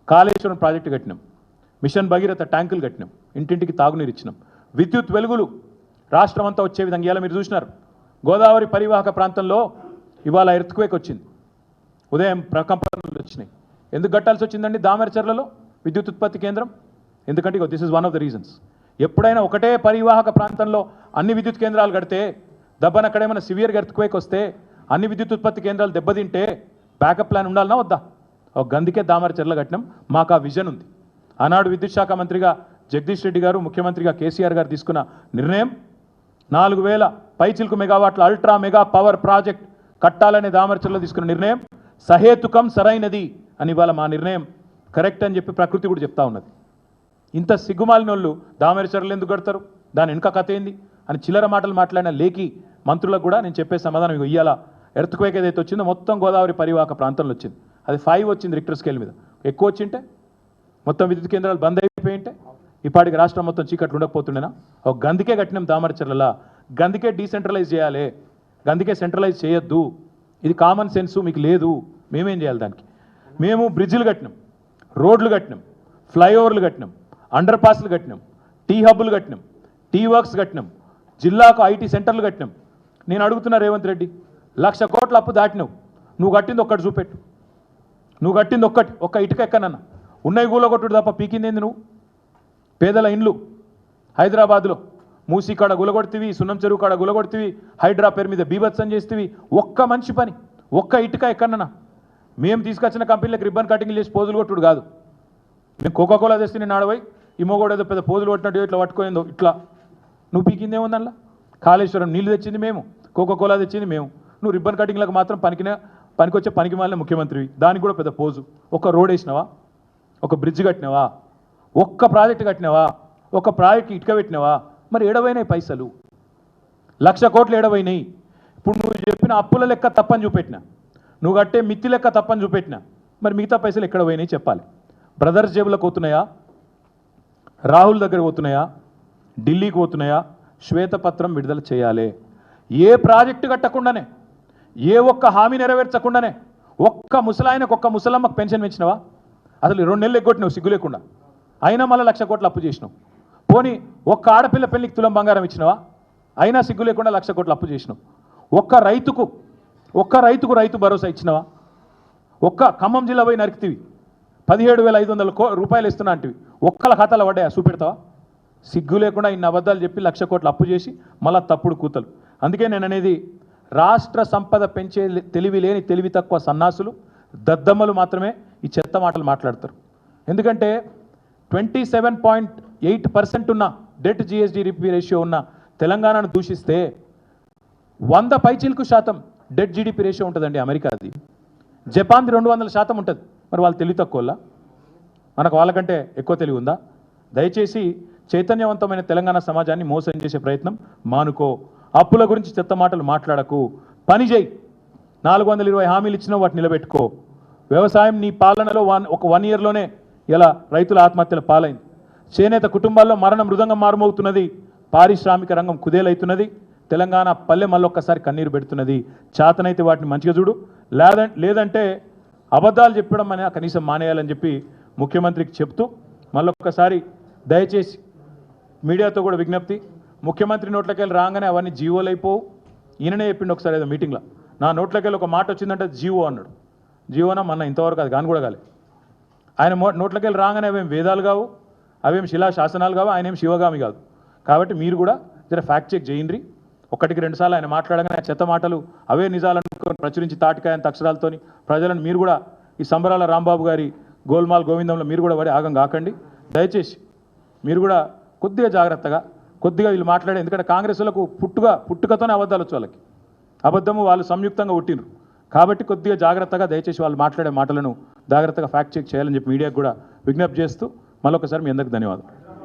కాళేశ్వరం ప్రాజెక్టు కట్టినాం, మిషన్ భగీరథ ట్యాంకులు కట్టినాం, ఇంటింటికి తాగునీరు ఇచ్చినాం, విద్యుత్ వెలుగులు రాష్ట్రం అంతా వచ్చే విధంగా ఇలా మీరు చూసినారు. గోదావరి పరివాహక ప్రాంతంలో ఇవాళ ఎర్త్క్వేక్ వచ్చింది, ఉదయం ప్రకంపనలు వచ్చినాయి. ఎందుకు కట్టాల్సి వచ్చిందండి దామెరచర్లలో విద్యుత్ ఉత్పత్తి కేంద్రం? ఎందుకంటే this is one of the reasons. ఎప్పుడైనా ఒకటే పరివాహక ప్రాంతంలో అన్ని విద్యుత్ కేంద్రాలు కడితే దెబ్బన అక్కడేమైనా సివియర్గా ఎర్త్క్వేక్ వస్తే అన్ని విద్యుత్ ఉత్పత్తి కేంద్రాలు దెబ్బతింటే బ్యాకప్ ప్లాన్ ఉండాలన్నా వద్దా? ఒక గందుకే దామరచర్ల కట్టినాం. మాకు ఆ విజన్ ఉంది. ఆనాడు విద్యుత్ శాఖ మంత్రిగా జగదీష్ రెడ్డి గారు, ముఖ్యమంత్రిగా కేసీఆర్ గారు తీసుకున్న నిర్ణయం 4,000 పైచిల్కు మెగావాట్ల అల్ట్రా మెగా పవర్ ప్రాజెక్ట్ కట్టాలనే దామరచర్లలో తీసుకున్న నిర్ణయం సహేతుకం, సరైనది అని ఇవాళ మా నిర్ణయం కరెక్ట్ అని చెప్పి ప్రకృతి కూడా చెప్తా ఉన్నది. ఇంత సిగ్గుమాలిన వాళ్ళు దామరచర్లు ఎందుకు కడతారు, దాని వెనుక కథ ఏంది అని చిల్లర మాటలు మాట్లాడిన లేఖి మంత్రులకు కూడా నేను చెప్పే సమాధానం ఇగో ఇయ్యాల. ఎర్త్క్వేక్ ఏదైతే వచ్చిందో మొత్తం గోదావరి పరివాహక ప్రాంతంలో వచ్చింది, అది 5 వచ్చింది రిక్టర్ స్కేల్ మీద. ఎక్కువ వచ్చింటే మొత్తం విద్యుత్ కేంద్రాలు బంద్ అయిపోయింటే ఇప్పటికి రాష్ట్రం మొత్తం చీకట్లు ఉండకపోతుండేనా? ఒక గందుకే కట్టినాం దామరచర్లలా. గందుకే డీసెంట్రలైజ్ చేయాలి, గందుకే సెంట్రలైజ్ చేయొద్దు. ఇది కామన్ సెన్సు మీకు లేదు. మేమేం చేయాలి దానికి? మేము బ్రిడ్జిలు కట్టినాం, రోడ్లు కట్టినాం, ఫ్లైఓవర్లు కట్టినాం, అండర్ పాస్లు కట్టినాం, టీ హబ్బులు కట్టినాం, టీ వర్క్స్ కట్టినాం, జిల్లాకు ఐటీ సెంటర్లు కట్టినాం. నేను అడుగుతున్నా రేవంత్ రెడ్డి, 1,00,000 కోట్ల అప్పు దాటినావు, నువ్వు కట్టింది ఒక్కటి చూపెట్టు. నువ్వు కట్టింది ఒక్క ఇటుక ఎక్కనన్నా ఉన్నాయి గులగొట్టుడు తప్ప పీకిందేంది నువ్వు? పేదల ఇండ్లు హైదరాబాద్లో మూసీ కాడ గులగొడుతీవి, సున్నం చెరువు కాడ గులగొడుతీవి, హైడ్రా పేరు మీద బీభత్సం చేస్తేవి. ఒక్క మనిషి పని, ఒక్క ఇటుక ఎక్కడన్నా. మేము తీసుకొచ్చిన కంపెనీలకు రిబ్బన్ కటింగ్ చేసి పోజులు కొట్టుడు కాదు. మేము కోకాకోలా తెస్తే నేను ఆడపోయి ఈ మొగోడు ఏదో పెద్ద పోజులు కొట్టినట్టు ఇట్లా పట్టుకోయిందో ఇట్లా. నువ్వు పీకిందేముంది అందులో? కాళేశ్వరం నీళ్లు తెచ్చింది మేము, కోకాకోలా తెచ్చింది మేము. నువ్వు రిబ్బన్ కటింగ్లకు మాత్రం పనికొచ్చే పనికి మాలిన ముఖ్యమంత్రివి. దానికి కూడా పెద్ద పోజు. ఒక రోడ్ వేసినావా, ఒక బ్రిడ్జ్ కట్టినావా, ఒక్క ప్రాజెక్ట్ కట్టినావా, ఒక ప్రాజెక్ట్ ఇటుక పెట్టినావా? మరి ఏడవైనాయి పైసలు? 1,00,000 కోట్లు ఏడవైనాయి. ఇప్పుడు నువ్వు చెప్పిన అప్పుల లెక్క తప్పని చూపెట్టినా, నువ్వు కట్టే మిత్తి లెక్క తప్పని చూపెట్టినా, మరి మిగతా పైసలు ఎక్కడ పోయినాయి చెప్పాలి. బ్రదర్స్ జేబులకు పోతున్నాయా, రాహుల్ దగ్గర పోతున్నాయా, ఢిల్లీకి పోతున్నాయా? శ్వేతపత్రం విడుదల చేయాలి. ఏ ప్రాజెక్టు కట్టకుండానే, ఏ ఒక్క హామీ నెరవేర్చకుండానే ఒక్క ముసలాయనకు, ఒక్క ముసలమ్మకు పెన్షన్ పెంచినవా? అసలు 2 నెలలు ఎగ్గొట్టినావు సిగ్గు లేకుండా. అయినా మళ్ళీ 1,00,000 కోట్లు అప్పు చేసినావు. పోనీ ఒక్క ఆడపిల్ల పెళ్లికి తులం బంగారం ఇచ్చినవా? అయినా సిగ్గు లేకుండా 1,00,000 కోట్లు అప్పు చేసినావు. ఒక్క రైతుకు రైతు భరోసా ఇచ్చినవా? ఒక్క ఖమ్మం జిల్లా పోయి నరికితివి 17,500 రూపాయలు ఇస్తున్నా అంటివి. ఒక్కల ఖాతాలో పడ్డాయా? చూపెడతావా? సిగ్గు లేకుండా ఇన్ని అబద్ధాలు చెప్పి 1,00,000 కోట్లు అప్పు చేసి మళ్ళా తప్పుడు కూతలు. అందుకే నేను అనేది, రాష్ట్ర సంపద పెంచే తెలివి లేని, తెలివి తక్కువ సన్నాసులు, దద్దమ్మలు మాత్రమే ఈ చెత్త మాటలు మాట్లాడతారు. ఎందుకంటే 27.8% ఉన్న డెట్ జిఎస్డిపి రేషియో ఉన్న తెలంగాణను దూషిస్తే 100 పైచిల్కు శాతం డెట్ జీడిపి రేషియో ఉంటుందండి అమెరికాది. జపాన్ది 200% ఉంటుంది. మరి వాళ్ళు తెలివి తక్కువలా? మనకు వాళ్ళకంటే ఎక్కువ తెలివి ఉందా? దయచేసి చైతన్యవంతమైన తెలంగాణ సమాజాన్ని మోసం చేసే ప్రయత్నం మానుకో. అప్పుల గురించి చెత్త మాటలు మాట్లాడకు, పని చేయి. 420 హామీలు ఇచ్చినా వాటిని నిలబెట్టుకో. వ్యవసాయం నీ పాలనలో ఒక 1 ఇయర్లోనే ఇలా రైతుల ఆత్మహత్యల పాలైంది. చేనేత కుటుంబాల్లో మరణ మృదంగం మారుమవుతున్నది. పారిశ్రామిక రంగం కుదేలవుతున్నది. తెలంగాణ పల్లె మళ్ళొక్కసారి కన్నీరు పెడుతున్నది. చేతనైతే వాటిని మంచిగా చూడు, లేదంటే అబద్ధాలు చెప్పడం అనేది కనీసం మానేయాలని చెప్పి ముఖ్యమంత్రికి చెప్తూ, మళ్ళొక్కసారి దయచేసి మీడియాతో కూడా విజ్ఞప్తి, ముఖ్యమంత్రి నోట్లకెళ్ళి రాగానే అవన్నీ జీవోలు అయిపోవు. ఈయననే చెప్పిండు ఒకసారి ఏదో మీటింగ్లో, నా నోట్లకెళ్ళి ఒక మాట వచ్చిందంటే జీవో అన్నాడు. జీవోనా మొన్న ఇంతవరకు అది కాని కూడా కాలే. ఆయన నోట్లకెళ్ళి రాగానే అవేం వేదాలు కావు, అవేం శిలా శాసనాలు కావు, ఆయన ఏం శివగామి కాదు. కాబట్టి మీరు కూడా జర ఫ్యాక్ట్ చెక్ చేయండి. 1-2 సార్లు ఆయన మాట్లాడగానే చెత్త మాటలు అవే నిజాలను ప్రచురించి తాటికాయంత అక్షరాలతోని ప్రజలను మీరు కూడా ఈ సంబరాల రాంబాబు గారి గోల్మాల్ గోవిందంలో మీరు కూడా పడి ఆగం కాకండి. దయచేసి మీరు కూడా కొద్దిగా జాగ్రత్తగా కొద్దిగా వీళ్ళు మాట్లాడే, ఎందుకంటే కాంగ్రెస్ వాళ్ళకు పుట్టుకతోనే అబద్ధాలు వచ్చు, వాళ్ళకి అబద్ధము వాళ్ళు సంయుక్తంగా పుట్టినరు కాబట్టి కొద్దిగా జాగ్రత్తగా దయచేసి వాళ్ళు మాట్లాడే మాటలను జాగ్రత్తగా ఫ్యాక్ట్ చెక్ చేయాలని చెప్పి మీడియాకు కూడా విజ్ఞప్తి చేస్తూ మరొకసారి మీ అందరికీ ధన్యవాదాలు.